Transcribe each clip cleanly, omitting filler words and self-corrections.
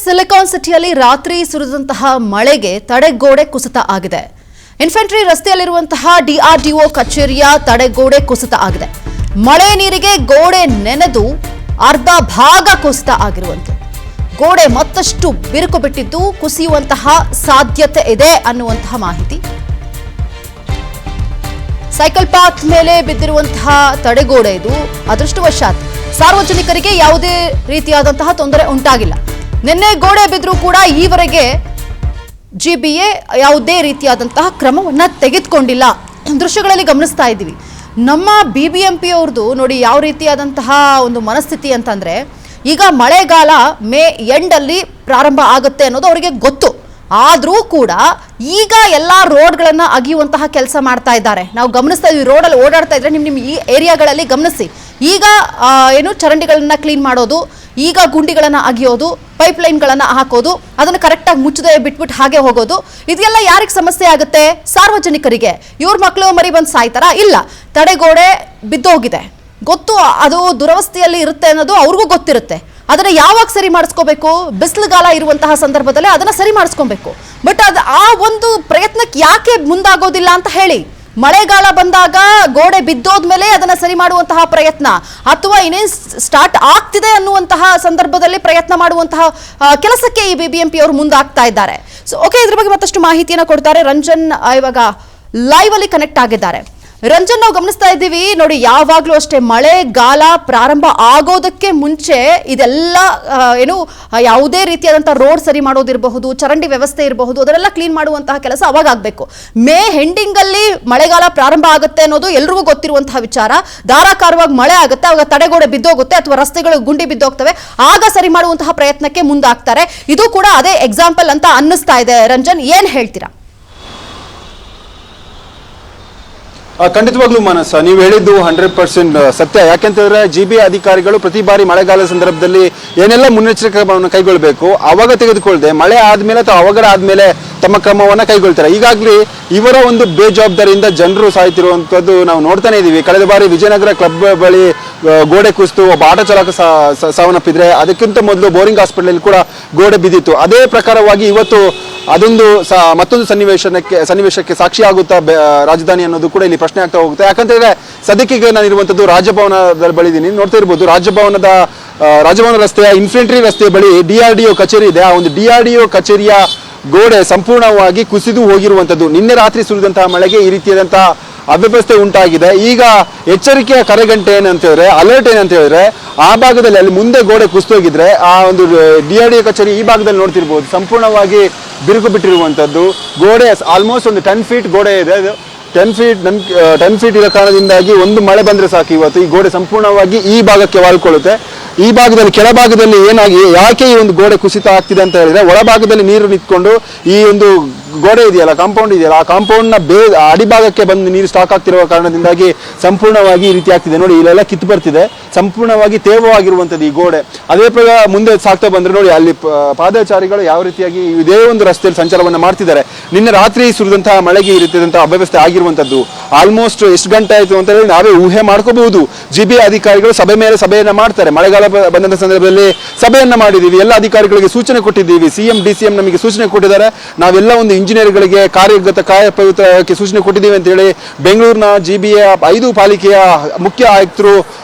Silicon ಸಿಟಿಯಲ್ಲಿ ರಾತ್ರಿ ಸುರಿದಂತಹ ಮಳೆಗೆ ತಡೆಗೋಡೆ ಕುಸಿತ ಆಗಿದೆ. ಇನ್ಫೆಂಟ್ರಿ ರಸ್ತೆಯಲ್ಲಿರುವಂತಹ ಡಿಆರ್ಡಿಒ ಕಚೇರಿಯ ತಡೆಗೋಡೆ ಕುಸಿತ ಆಗಿದೆ. ಮಳೆ ನೀರಿಗೆ ಗೋಡೆ ನೆನೆದು ಅರ್ಧ ಭಾಗ ಕುಸಿತ ಆಗಿರುವಂತೆ ಗೋಡೆ ಮತ್ತಷ್ಟು ಬಿರುಕು ಬಿಟ್ಟಿದ್ದು ಕುಸಿಯುವಂತಹ ಸಾಧ್ಯತೆ ಇದೆ ಅನ್ನುವಂತಹ ಮಾಹಿತಿ. ಸೈಕಲ್ ಪಾತ್ ಮೇಲೆ ಬಿದ್ದಿರುವಂತಹ ತಡೆಗೋಡೆ ಇದು. ಅದೃಷ್ಟವಶಾತ್ ಸಾರ್ವಜನಿಕರಿಗೆ ಯಾವುದೇ ರೀತಿಯಾದಂತಹ ತೊಂದರೆ ಉಂಟಾಗಿಲ್ಲ. ನಿನ್ನೆ ಗೋಡೆ ಬಿದ್ದರೂ ಕೂಡ ಈವರೆಗೆ ಜಿಬಿಎ ಯಾವುದೇ ರೀತಿಯಾದಂತಹ ಕ್ರಮವನ್ನ ತೆಗೆದುಕೊಂಡಿಲ್ಲ. ದೃಶ್ಯಗಳಲ್ಲಿ ಗಮನಿಸ್ತಾ ಇದ್ದೀವಿ. ನಮ್ಮ ಬಿಬಿಎಂಪಿ ಅವ್ರದ್ದು ನೋಡಿ ಯಾವ ರೀತಿಯಾದಂತಹ ಒಂದು ಮನಸ್ಥಿತಿ ಅಂತಂದ್ರೆ, ಈಗ ಮಳೆಗಾಲ ಮೇ ಎಂಡಲ್ಲಿ ಪ್ರಾರಂಭ ಆಗುತ್ತೆ ಅನ್ನೋದು ಅವರಿಗೆ ಗೊತ್ತು. ಆದರೂ ಕೂಡ ಈಗ ಎಲ್ಲ ರೋಡ್ಗಳನ್ನ ಅಗಿಯುವಂತಹ ಕೆಲಸ ಮಾಡ್ತಾ ಇದ್ದಾರೆ. ನಾವು ಗಮನಿಸ್ತಾ ಇದ್ವಿ, ರೋಡಲ್ಲಿ ಓಡಾಡ್ತಾ ಇದ್ರೆ ನಿಮ್ಮ ಈ ಏರಿಯಾಗಳಲ್ಲಿ ಗಮನಿಸಿ. ಈಗ ಏನು ಚರಂಡಿಗಳನ್ನ ಕ್ಲೀನ್ ಮಾಡೋದು, ಈಗ ಗುಂಡಿಗಳನ್ನ ಅಗಿಯೋದು, ಪೈಪ್ ಲೈನ್ಗಳನ್ನ ಹಾಕೋದು, ಅದನ್ನು ಕರೆಕ್ಟಾಗಿ ಮುಚ್ಚದೆ ಬಿಟ್ಬಿಟ್ಟು ಹಾಗೆ ಹೋಗೋದು, ಇದೆಲ್ಲ ಯಾರಿಗೆ ಸಮಸ್ಯೆ ಆಗುತ್ತೆ? ಸಾರ್ವಜನಿಕರಿಗೆ. ಇವ್ರ ಮಕ್ಕಳು ಮರಿ ಬಂದು ಸಾಯ್ತಾರಾ? ಇಲ್ಲ, ತಡೆಗೋಡೆ ಬಿದ್ದೋಗಿದೆ, ಗೊತ್ತು, ಅದು ದುರವಸ್ಥೆಯಲ್ಲಿ ಇರುತ್ತೆ ಅನ್ನೋದು ಅವ್ರಿಗೂ ಗೊತ್ತಿರುತ್ತೆ. ಅದನ್ನ ಯಾವಾಗ ಸರಿ ಮಾಡಿಸ್ಕೋಬೇಕು? ಬಿಸಿಲುಗಾಲ ಇರುವಂತಹ ಸಂದರ್ಭದಲ್ಲಿ ಅದನ್ನ ಸರಿ ಮಾಡಿಸ್ಕೊಬೇಕು. ಬಟ್ ಆ ಒಂದು ಪ್ರಯತ್ನಕ್ಕೆ ಯಾಕೆ ಮುಂದಾಗೋದಿಲ್ಲ ಅಂತ ಹೇಳಿ. ಮಳೆಗಾಲ ಬಂದಾಗ ಗೋಡೆ ಬಿದ್ದೋದ್ಮೇಲೆ ಅದನ್ನ ಸರಿ ಮಾಡುವಂತಹ ಪ್ರಯತ್ನ, ಅಥವಾ ಇನ್ನೇನು ಸ್ಟಾರ್ಟ್ ಆಗ್ತಿದೆ ಅನ್ನುವಂತಹ ಸಂದರ್ಭದಲ್ಲಿ ಪ್ರಯತ್ನ ಮಾಡುವಂತಹ ಕೆಲಸಕ್ಕೆ ಈ ಬಿಬಿಎಂಪಿ ಅವರು ಮುಂದಾಗ್ತಾ ಇದ್ದಾರೆ. ಸೊ ಓಕೆ, ಇದ್ರ ಬಗ್ಗೆ ಮತ್ತಷ್ಟು ಮಾಹಿತಿಯನ್ನು ಕೊಡ್ತಾರೆ ರಂಜನ್. ಇವಾಗ ಲೈವ್ ಅಲ್ಲಿ ಕನೆಕ್ಟ್ ಆಗಿದ್ದಾರೆ. ರಂಜನ್, ನಾವು ಗಮನಿಸ್ತಾ ಇದ್ದೀವಿ ನೋಡಿ, ಯಾವಾಗಲೂ ಅಷ್ಟೇ ಮಳೆಗಾಲ ಪ್ರಾರಂಭ ಆಗೋದಕ್ಕೆ ಮುಂಚೆ ಇದೆಲ್ಲ ಏನು ಯಾವುದೇ ರೀತಿಯಾದಂತಹ ರೋಡ್ ಸರಿ ಮಾಡೋದಿರಬಹುದು, ಚರಂಡಿ ವ್ಯವಸ್ಥೆ ಇರಬಹುದು, ಅದನ್ನೆಲ್ಲ ಕ್ಲೀನ್ ಮಾಡುವಂತಹ ಕೆಲಸ ಅವಾಗ ಆಗಬೇಕು. ಮೇ ಎಂಡಿಂಗ್ ಅಲ್ಲಿ ಮಳೆಗಾಲ ಪ್ರಾರಂಭ ಆಗುತ್ತೆ ಅನ್ನೋದು ಎಲ್ರಿಗೂ ಗೊತ್ತಿರುವಂತಹ ವಿಚಾರ. ಧಾರಾಕಾರವಾಗಿ ಮಳೆ ಆಗುತ್ತೆ, ಆವಾಗ ತಡೆಗೋಡೆ ಬಿದ್ದೋಗುತ್ತೆ ಅಥವಾ ರಸ್ತೆಗಳು ಗುಂಡಿ ಬಿದ್ದೋಗ್ತವೆ, ಆಗ ಸರಿ ಮಾಡುವಂತಹ ಪ್ರಯತ್ನಕ್ಕೆ ಮುಂದಾಗ್ತಾರೆ. ಇದು ಕೂಡ ಅದೇ ಎಕ್ಸಾಂಪಲ್ ಅಂತ ಅನ್ನಿಸ್ತಾ ಇದೆ. ರಂಜನ್, ಏನ್ ಹೇಳ್ತೀರಾ? ಖಂಡಿತವಾಗ್ಲೂ ಮಾನಸ, ನೀವು ಹೇಳಿದ್ದು 100% ಸತ್ಯ. ಯಾಕೆಂತಂದ್ರೆ ಜಿಬಿ ಅಧಿಕಾರಿಗಳು ಪ್ರತಿ ಬಾರಿ ಮಳೆಗಾಲದ ಸಂದರ್ಭದಲ್ಲಿ ಏನೆಲ್ಲ ಮುನ್ನೆಚ್ಚರಿಕೆ ಕ್ರಮವನ್ನು ಕೈಗೊಳ್ಳಬೇಕು ಅವಾಗ ತೆಗೆದುಕೊಳ್ಳದೆ ಮಳೆ ಆದ್ಮೇಲೆ ಅಥವಾ ಅವಘಡ ಆದ್ಮೇಲೆ ತಮ್ಮ ಕ್ರಮವನ್ನ ಕೈಗೊಳ್ತಾರೆ. ಈಗಾಗಲೇ ಇವರ ಒಂದು ಬೇಜವಾಬ್ದಾರಿಯಿಂದ ಜನರು ಸಾಯ್ತಿರುವಂತದ್ದು ನಾವು ನೋಡ್ತಾನೆ ಇದೀವಿ. ಕಳೆದ ಬಾರಿ ವಿಜಯನಗರ ಕ್ಲಬ್ ಬಳಿ ಗೋಡೆ ಕುಸಿತು ಒಬ್ಬ ಆಟೋ ಚಾಲಕ ಸಾವನ್ನಪ್ಪಿದ್ರೆ, ಅದಕ್ಕಿಂತ ಮೊದಲು ಬೋರಿಂಗ್ ಹಾಸ್ಪಿಟಲ್ ಕೂಡ ಗೋಡೆ ಬಿದ್ದಿತ್ತು. ಅದೇ ಪ್ರಕಾರವಾಗಿ ಇವತ್ತು ಅದೊಂದು ಮತ್ತೊಂದು ಸನ್ನಿವೇಶಕ್ಕೆ ಸಾಕ್ಷಿ ಆಗುತ್ತಾ ರಾಜಧಾನಿ ಅನ್ನೋದು ಕೂಡ ಇಲ್ಲಿ ಪ್ರಶ್ನೆ ಆಗ್ತಾ ಹೋಗುತ್ತೆ. ಯಾಕಂತಂದ್ರೆ ಸದ್ಯಕ್ಕೆ ನಾನು ಇರುವಂತದ್ದು ರಾಜಭವನದ ಬಳಿ ಇದೀನಿ. ನೋಡ್ತಾ ಇರ್ಬೋದು, ರಾಜಭವನ ರಸ್ತೆಯ ಇನ್ಫೆಂಟ್ರಿ ರಸ್ತೆಯ ಬಳಿ ಡಿಆರ್ಡಿಒ ಕಚೇರಿ ಇದೆ. ಆ ಒಂದು ಡಿಆರ್ಡಿಒ ಕಚೇರಿಯ ಗೋಡೆ ಸಂಪೂರ್ಣವಾಗಿ ಕುಸಿದು ಹೋಗಿರುವಂತದ್ದು. ನಿನ್ನೆ ರಾತ್ರಿ ಸುರಿದಂತಹ ಮಳೆಗೆ ಈ ರೀತಿಯಾದಂತಹ ಅವ್ಯವಸ್ಥೆ ಉಂಟಾಗಿದೆ. ಈಗ ಎಚ್ಚರಿಕೆಯ ಕರೆಗಂಟೆ ಏನಂತ ಹೇಳಿದ್ರೆ, ಅಲರ್ಟ್ ಏನಂತ ಹೇಳಿದ್ರೆ, ಆ ಭಾಗದಲ್ಲಿ ಅಲ್ಲಿ ಮುಂದೆ ಗೋಡೆ ಕುಸಿದೋಗಿದ್ರೆ ಆ ಒಂದು ಡಿಆರ್ಡಿಒ ಕಚೇರಿ ಈ ಭಾಗದಲ್ಲಿ ನೋಡ್ತಿರ್ಬೋದು, ಸಂಪೂರ್ಣವಾಗಿ ಬಿರುಕು ಬಿಟ್ಟಿರುವಂತದ್ದು. ಗೋಡೆ ಆಲ್ಮೋಸ್ಟ್ ಒಂದು 10 ಫೀಟ್ ಗೋಡೆ ಇದೆ. 10 ಫೀಟ್ ಇರೋ ಕಾರಣದಿಂದಾಗಿ ಒಂದು ಮಳೆ ಬಂದ್ರೆ ಸಾಕು, ಇವತ್ತು ಈ ಗೋಡೆ ಸಂಪೂರ್ಣವಾಗಿ ಈ ಭಾಗಕ್ಕೆ ವಾಲ್ಕೊಳ್ಳುತ್ತೆ. ಈ ಭಾಗದಲ್ಲಿ ಕೆಳಭಾಗದಲ್ಲಿ ಯಾಕೆ ಈ ಒಂದು ಗೋಡೆ ಕುಸಿತ ಆಗ್ತಿದೆ ಅಂತ ಹೇಳಿದ್ರೆ, ಒಳಭಾಗದಲ್ಲಿ ನೀರು ನಿಂತ್ಕೊಂಡು ಈ ಒಂದು ಗೋಡೆ ಇದೆಯಲ್ಲ, ಕಾಂಪೌಂಡ್ ಇದೆಯಲ್ಲ, ಆ ಕಾಂಪೌಂಡ್ ನ ಅಡಿಭಾಗಕ್ಕೆ ಬಂದು ನೀರು ಸ್ಟಾಕ್ ಆಗ್ತಿರುವ ಕಾರಣದಿಂದಾಗಿ ಸಂಪೂರ್ಣವಾಗಿ ಈ ರೀತಿ ಆಗ್ತಿದೆ. ನೋಡಿ, ಇಲ್ಲೆಲ್ಲ ಕಿತ್ತು ಬರ್ತಿದೆ, ಸಂಪೂರ್ಣವಾಗಿ ತೇವವಾಗಿರುವಂತದ್ದು ಈ ಗೋಡೆ. ಅದೇ ಪ್ರಕಾರ ಮುಂದೆ ಸಾಕ್ತಾ ಬಂದ್ರೆ ನೋಡಿ, ಅಲ್ಲಿ ಪಾದಚಾರಿಗಳು ಯಾವ ರೀತಿಯಾಗಿ ಇದೇ ಒಂದು ರಸ್ತೆಯಲ್ಲಿ ಸಂಚಾರವನ್ನ ಮಾಡ್ತಿದ್ದಾರೆ. ನಿನ್ನೆ ರಾತ್ರಿ ಸುರಿದಂತಹ ಮಳೆಗೆ ಈ ರೀತಿಯಾದಂತಹ ಅವ್ಯವಸ್ಥೆ ಆಗಿರುವಂತದ್ದು. ಆಲ್ಮೋಸ್ಟ್ ಎಷ್ಟು ಗಂಟೆ ಆಯ್ತು ಅಂತ ಹೇಳಿ ನಾವೇ ಊಹೆ ಮಾಡ್ಕೋಬಹುದು. ಜಿಬಿ ಅಧಿಕಾರಿಗಳು ಸಭೆ ಮೇಲೆ ಸಭೆಯನ್ನ ಮಾಡ್ತಾರೆ. ಮಳೆಗಾಲ ಬಂದಂತ ಸಂದರ್ಭದಲ್ಲಿ ಸಭೆಯನ್ನ ಮಾಡಿದೀವಿ, ಎಲ್ಲ ಅಧಿಕಾರಿಗಳಿಗೆ ಸೂಚನೆ ಕೊಟ್ಟಿದ್ದೀವಿ. ಸಿಎಂ ಡಿಸಿಎಂ ನಮಗೆ ಸೂಚನೆ ಕೊಟ್ಟಿದ್ದಾರೆ. ನಾವೆಲ್ಲ ಒಂದು ಇಂಜಿನಿಯರ್ಗಳಿಗೆ ಕಾರ್ಯಪ್ರವೃತ್ತಕ್ಕೆ ಸೂಚನೆ ಕೊಟ್ಟಿದ್ದೀವಿ ಅಂತ ಹೇಳಿ ಬೆಂಗಳೂರಿನ ಜಿಬಿಯ 5 ಪಾಲಿಕೆಯ ಮುಖ್ಯ ಆಯುಕ್ತರು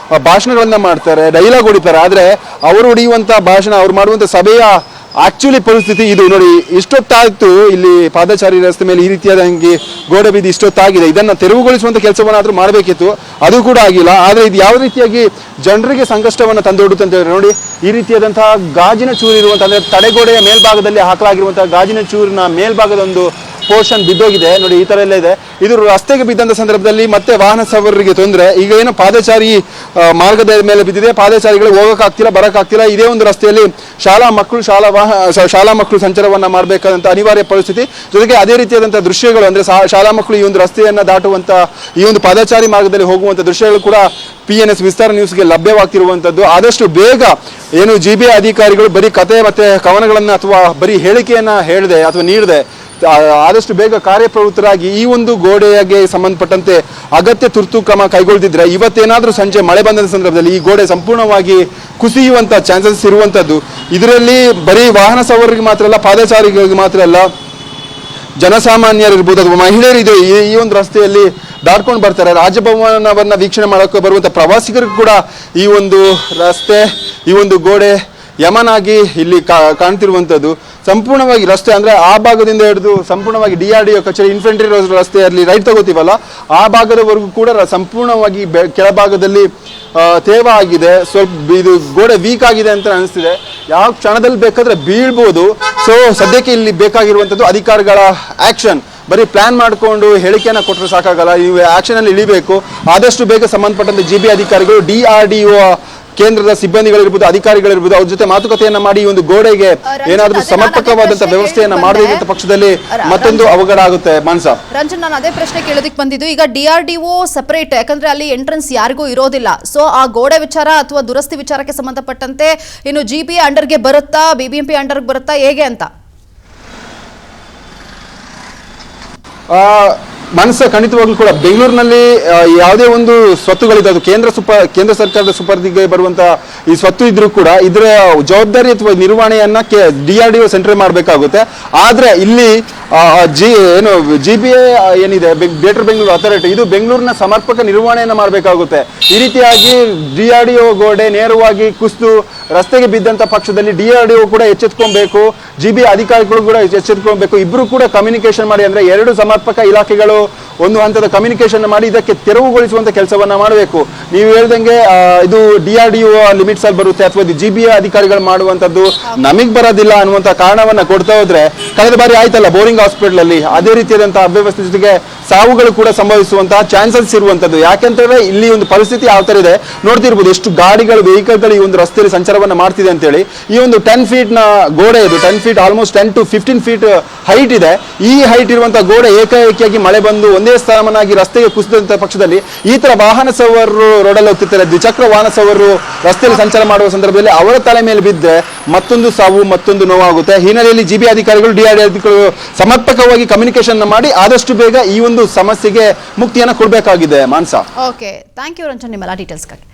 ಭಾಷಣಗಳನ್ನ ಮಾಡ್ತಾರೆ, ಡೈಲಾಗ್ ಹೊಡಿತಾರೆ. ಆದ್ರೆ ಅವರು ಹೊಡೆಯುವಂತ ಭಾಷಣ, ಅವ್ರು ಮಾಡುವಂತ ಸಭೆಯ ಆಕ್ಚುಲಿ ಪರಿಸ್ಥಿತಿ ಇದು ನೋಡಿ. ಇಷ್ಟೊತ್ತಾಯ್ತು ಇಲ್ಲಿ ಪಾದಚಾರಿ ರಸ್ತೆ ಮೇಲೆ ಈ ರೀತಿಯಾದಂಗೆ ಗೋಡೆ ಬಿದ್ದು ಇಷ್ಟೊತ್ತಾಗಿದೆ. ಇದನ್ನ ತೆರವುಗೊಳಿಸುವಂತ ಕೆಲಸವನ್ನಾದ್ರೂ ಮಾಡಬೇಕಿತ್ತು, ಅದು ಕೂಡ ಆಗಿಲ್ಲ. ಆದ್ರೆ ಇದು ಯಾವ ರೀತಿಯಾಗಿ ಜನರಿಗೆ ಸಂಕಷ್ಟವನ್ನ ತಂದೊಡ್ಡುತ್ತೆ ಅಂತ ಹೇಳಿ ನೋಡಿ, ಈ ರೀತಿಯಾದಂತಹ ಗಾಜಿನ ಚೂರು ಇರುವಂತಹ, ಅಂದ್ರೆ ತಡೆಗೋಡೆಯ ಮೇಲ್ಭಾಗದಲ್ಲಿ ಹಾಕಲಾಗಿರುವಂತಹ ಗಾಜಿನ ಚೂರಿನ ಮೇಲ್ಭಾಗದ ಒಂದು ಪೋರ್ಷನ್ ಬಿದ್ದೋಗಿದೆ ನೋಡಿ. ಈ ತರ ಎಲ್ಲ ಇದೆ. ಇದು ರಸ್ತೆಗೆ ಬಿದ್ದಂತ ಸಂದರ್ಭದಲ್ಲಿ ಮತ್ತೆ ವಾಹನ ಸವಾರರಿಗೆ ತೊಂದರೆ. ಈಗ ಏನು ಪಾದಚಾರಿ ಮಾರ್ಗದ ಮೇಲೆ ಬಿದ್ದಿದೆ, ಪಾದಚಾರಿಗಳು ಹೋಗಕ್ಕಾಗ್ತಿಲ್ಲ, ಬರಕ್ಕಾಗ್ತಿಲ್ಲ. ಇದೇ ಒಂದು ರಸ್ತೆಯಲ್ಲಿ ಶಾಲಾ ಮಕ್ಕಳು ಸಂಚಾರವನ್ನ ಮಾಡಬೇಕಾದಂತ ಅನಿವಾರ್ಯ ಪರಿಸ್ಥಿತಿ. ಜೊತೆಗೆ ಅದೇ ರೀತಿಯಾದಂತಹ ದೃಶ್ಯಗಳು, ಅಂದ್ರೆ ಶಾಲಾ ಮಕ್ಕಳು ಈ ಒಂದು ರಸ್ತೆಯನ್ನ ದಾಟುವಂತ, ಈ ಒಂದು ಪಾದಚಾರಿ ಮಾರ್ಗದಲ್ಲಿ ಹೋಗುವಂತ ದೃಶ್ಯಗಳು ಕೂಡ PNS ವಿಸ್ತಾರ ನ್ಯೂಸ್ಗೆ ಲಭ್ಯವಾಗ್ತಿರುವಂತದ್ದು. ಆದಷ್ಟು ಬೇಗ ಏನು ಜಿಬಿ ಅಧಿಕಾರಿಗಳು ಬರೀ ಕತೆ ಮತ್ತೆ ಕವನಗಳನ್ನ ಅಥವಾ ಬರೀ ಹೇಳಿಕೆಯನ್ನ ಹೇಳದೆ ಅಥವಾ ನೀಡದೆ ಆದಷ್ಟು ಬೇಗ ಕಾರ್ಯಪ್ರವೃತ್ತರಾಗಿ ಈ ಒಂದು ಗೋಡೆಗೆ ಸಂಬಂಧಪಟ್ಟಂತೆ ಅಗತ್ಯ ತುರ್ತು ಕ್ರಮ ಕೈಗೊಳ್ದಿದ್ರೆ ಇವತ್ತೇನಾದ್ರೂ ಸಂಜೆ ಮಳೆ ಬಂದ ಸಂದರ್ಭದಲ್ಲಿ ಈ ಗೋಡೆ ಸಂಪೂರ್ಣವಾಗಿ ಕುಸಿಯುವಂತ ಚಾನ್ಸಸ್ ಇರುವಂತದ್ದು. ಇದರಲ್ಲಿ ಬರೀ ವಾಹನ ಸವಾರರಿಗೆ ಮಾತ್ರ ಅಲ್ಲ, ಪಾದಚಾರಿಗಳಿಗೆ ಮಾತ್ರ ಅಲ್ಲ, ಜನಸಾಮಾನ್ಯರು ಇರ್ಬೋದು ಅಥವಾ ಮಹಿಳೆಯರು ಇದು ಈ ಒಂದು ರಸ್ತೆಯಲ್ಲಿ ದಾಟ್ಕೊಂಡು ಬರ್ತಾರೆ. ರಾಜಭವನವನ್ನ ವೀಕ್ಷಣೆ ಮಾಡೋಕೆ ಬರುವಂತ ಪ್ರವಾಸಿಗರಿಗೂ ಕೂಡ ಈ ಒಂದು ರಸ್ತೆ, ಈ ಒಂದು ಗೋಡೆ ಯಮನಾಗಿ ಇಲ್ಲಿ ಕಾಣ್ತಿರುವಂಥದ್ದು. ಸಂಪೂರ್ಣವಾಗಿ ರಸ್ತೆ ಅಂದ್ರೆ ಆ ಭಾಗದಿಂದ ಹಿಡಿದು ಸಂಪೂರ್ಣವಾಗಿ DRDO ಕಚೇರಿ ಇನ್ಫೆಂಟ್ರಿ ರಸ್ತೆಯಲ್ಲಿ ರೈಟ್ ತಗೋತೀವಲ್ಲ ಆ ಭಾಗದವರೆಗೂ ಕೂಡ ಸಂಪೂರ್ಣವಾಗಿ ಕೆಳಭಾಗದಲ್ಲಿ ತೇವ ಆಗಿದೆ. ಸ್ವಲ್ಪ ಇದು ಗೋಡೆ ವೀಕ್ ಆಗಿದೆ ಅಂತ ಅನಿಸ್ತಿದೆ. ಯಾವ ಕ್ಷಣದಲ್ಲಿ ಬೇಕಾದ್ರೆ ಬೀಳ್ಬೋದು. ಸೊ ಸದ್ಯಕ್ಕೆ ಇಲ್ಲಿ ಬೇಕಾಗಿರುವಂಥದ್ದು ಅಧಿಕಾರಿಗಳ ಆಕ್ಷನ್. ಬರೀ ಪ್ಲಾನ್ ಮಾಡಿಕೊಂಡು ಹೇಳಿಕೆಯನ್ನ ಕೊಟ್ಟರೆ ಸಾಕಾಗಲ್ಲ, ನೀವು ಆಕ್ಷನ್ ಅಲ್ಲಿ ಇಳಿಬೇಕು. ಆದಷ್ಟು ಬೇಗ ಸಂಬಂಧಪಟ್ಟಂತೆ GB ಅಧಿಕಾರಿಗಳು, DRDO ಕೇಂದ್ರದ ಸಿಬ್ಬಂದಿಗಳಿರ್ಬೋದು, ಅಧಿಕಾರಿಗಳಿರ್ಬೋದು, ಅವ್ರ ಜೊತೆ ಮಾತುಕತೆಯನ್ನ ಮಾಡಿ ಈ ಒಂದು ಗೋಡೆಗೆ ಏನಾದ್ರೂ ಸಮರ್ಪಕವಾದಂತಹ ವ್ಯವಸ್ಥೆಯನ್ನ ಮಾಡದಿದ್ದ ಪಕ್ಷದಲ್ಲಿ ಮತ್ತೊಂದು ಅವಘಡ ಆಗುತ್ತೆ. ಮಾನ್ಸ ರಂಜನ್, ನಾನು ಅದೇ ಪ್ರಶ್ನೆ ಕೇಳೋದಕ್ಕೆ ಬಂದಿದ್ದು. ಈಗ DRDO ಸಪರೇಟ್, ಯಾಕಂದ್ರೆ ಅಲ್ಲಿ ಎಂಟ್ರೆನ್ಸ್ ಯಾರಿಗೂ ಇರೋದಿಲ್ಲ. ಸೊ ಆ ಗೋಡೆ ವಿಚಾರ ಅಥವಾ ದುರಸ್ತಿ ವಿಚಾರಕ್ಕೆ ಸಂಬಂಧಪಟ್ಟಂತೆ ಇನ್ನು GB ಅಂಡರ್ಗೆ ಬರುತ್ತಾ, BBMP ಅಂಡರ್ಗೆ ಬರುತ್ತಾ, ಹೇಗೆ ಅಂತ? ಮನಸ್ಸ ಖಂಡಿತವಾಗ್ಲೂ ಕೂಡ ಬೆಂಗಳೂರಿನಲ್ಲಿ ಯಾವುದೇ ಒಂದು ಸ್ವತ್ತುಗಳಿದೆ, ಅದು ಕೇಂದ್ರ ಸರ್ಕಾರದ ಸುಪರ್ದಿಗೆ ಬರುವಂತ ಈ ಸ್ವತ್ತು ಇದ್ರೂ ಕೂಡ ಇದರ ಜವಾಬ್ದಾರಿ ಅಥವಾ ನಿರ್ವಹಣೆಯನ್ನ DRDO ಸೆಂಟ್ರಲ್ ಮಾಡಬೇಕಾಗುತ್ತೆ. ಆದ್ರೆ ಇಲ್ಲಿ GBA ಏನಿದೆ, ಗ್ರೇಟರ್ ಬೆಂಗಳೂರು ಅಥಾರಿಟಿ, ಇದು ಬೆಂಗಳೂರಿನ ಸಮರ್ಪಕ ನಿರ್ವಹಣೆಯನ್ನ ಮಾಡಬೇಕಾಗುತ್ತೆ. ಈ ರೀತಿಯಾಗಿ DRDO ಗೋಡೆ ನೇರವಾಗಿ ಕುಸಿದು ರಸ್ತೆಗೆ ಬಿದ್ದಂತ ಪಕ್ಷದಲ್ಲಿ DRDO ಕೂಡ ಎಚ್ಚೆತ್ಕೊಬೇಕು, GB ಅಧಿಕಾರಿಗಳು ಕೂಡ ಎಚ್ಚೆತ್ಕೊಬೇಕು. ಇಬ್ರು ಕೂಡ ಕಮ್ಯುನಿಕೇಶನ್ ಮಾಡಿ, ಅಂದ್ರೆ ಎರಡು ಸಮರ್ಪಕ ಇಲಾಖೆಗಳು ಒಂದು ಹಂತದ ಕಮ್ಯುನಿಕೇಶನ್ ಮಾಡಿ ಇದಕ್ಕೆ ತೆರವುಗೊಳಿಸುವಂತ ಕೆಲಸವನ್ನ ಮಾಡಬೇಕು. ನೀವು ಹೇಳ್ದಂಗೆ ಇದು DRDO ಲಿಮಿಟ್ಸ್ ಅಲ್ಲಿ ಬರುತ್ತೆ ಅಥವಾ GBA ಅಧಿಕಾರಿಗಳು ಮಾಡುವಂತದ್ದು ನಮಗ್ ಬರೋದಿಲ್ಲ ಅನ್ನುವಂತ ಕಾರಣವನ್ನ ಕೊಡ್ತಾ ಹೋದ್ರೆ, ಕಳೆದ ಬಾರಿ ಆಯ್ತಲ್ಲ ಬೋರಿಂಗ್ ಹಾಸ್ಪಿಟಲ್ ಅಲ್ಲಿ ಅದೇ ರೀತಿಯಾದಂತಹ ಅವ್ಯವಸ್ಥೆ ಜೊತೆಗೆ ಸಾವುಗಳು ಕೂಡ ಸಂಭವಿಸುವಂತಹ ಚಾನ್ಸಸ್ ಇರುವಂತದ್ದು. ಯಾಕೆಂತಂದ್ರೆ ಇಲ್ಲಿ ಒಂದು ಪರಿಸ್ಥಿತಿ ಯಾವ ತರ ಇದೆ ನೋಡ್ತಿರ್ಬೋದು, ಎಷ್ಟು ಗಾಡಿಗಳು, ವೆಹಿಕಲ್ಗಳು ಈ ಒಂದು ರಸ್ತೆಯಲ್ಲಿ ಸಂಚಾರವನ್ನ ಮಾಡ್ತಿದೆ ಅಂತ ಹೇಳಿ. ಈ ಒಂದು 10 ಫೀಟ್ ನ ಗೋಡೆ ಇದು, 10 feet almost 10 to 15 feet height ಇದೆ. ಈ ಹೈಟ್ ಇರುವಂತಹ ಗೋಡೆ ಏಕಾಏಕಿಯಾಗಿ ಮಳೆ ಬಂದು ಒಂದೇ ಸ್ಥಾನಮಾನಾಗಿ ರಸ್ತೆಗೆ ಕುಸಿದಂತ ಪಕ್ಷದಲ್ಲಿ ಈ ತರ ವಾಹನ ಸವಾರರು ರೋಡಲ್ಲಿ ಹೋಗ್ತಿರ್ತಾರೆ, ದ್ವಿಚಕ್ರ ವಾಹನ ಸವಾರರು ರಸ್ತೆಯಲ್ಲಿ ಸಂಚಾರ ಮಾಡುವ ಸಂದರ್ಭದಲ್ಲಿ ಅವರ ತಲೆ ಮೇಲೆ ಬಿದ್ದರೆ ಮತ್ತೊಂದು ಸಾವು, ಮತ್ತೊಂದು ನೋವಾಗುತ್ತೆ. ಹಿನ್ನೆಲೆಯಲ್ಲಿ GB ಅಧಿಕಾರಿಗಳು, DRDO ಅಧಿಕಾರಿಗಳು ಸಮರ್ಪಕವಾಗಿ ಕಮ್ಯುನಿಕೇಶನ್ ಮಾಡಿ ಆದಷ್ಟು ಬೇಗ ಈ ಒಂದು ಸಮಸ್ಯೆಗೆ ಮುಕ್ತಿಯನ್ನ ಕೊಡಬೇಕಾಗಿದೆ. ಮಾನ್ಸ, ಓಕೆ, ಥ್ಯಾಂಕ್ ಯು ರಂಜನ್ ನಿಮ್ಮೆಲ್ಲ ಡೀಟೇಲ್ಸ್ಗಾಗಿ.